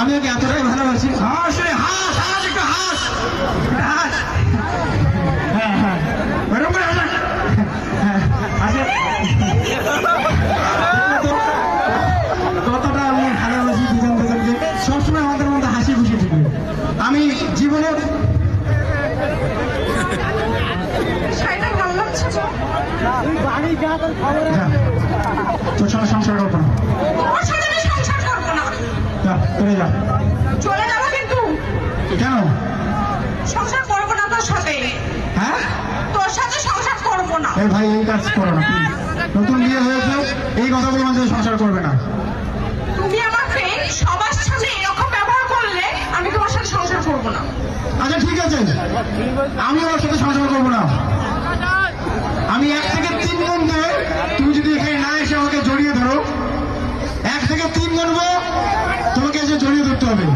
আমি ওকে এতটাই ভালোবাসি। হাস রে হাস, হাস একটু হাস, হাস। হ্যাঁ হ্যাঁ, ওরকম করে হাস। হ্যাঁ, হাসে। কতটা আমি ভালোবাসি দুজন দুজনকে, সবসময় আমাদের মধ্যে হাসি খুশি থাকবে। আমি জীবনে শাড়িটা ভালো লাগছে তো? তোর সঙ্গে সংসার করবো না। ওর সাথে আমি সংসার করবো না। যা, চলে যা। চলে যাবো কিন্তু কেন? সংসার করবো না তোর সাথে। হ্যাঁ, তোর সাথে সংসার করবো না। এই ভাই এই কাজ করো না please। নতুন বিয়ে হয়েছে, এই কথাগুলো আমাদের সংসার করবে না। তুমি আমার ফ্রেন্ড, সবার সাথে এরকম ব্যবহার করলে আমি তোমার সাথে সংসার করবো না। আচ্ছা ঠিক আছে, আমি ওর সাথে সংসার করবো না। আমি 1 থেকে 3 গুনতে, তুমি যদি এখানে না এসে আমাকে জড়িয়ে ধরো, 1 থেকে 3 গুনবো, তোমাকে এসে জড়িয়ে ধরতে হবে।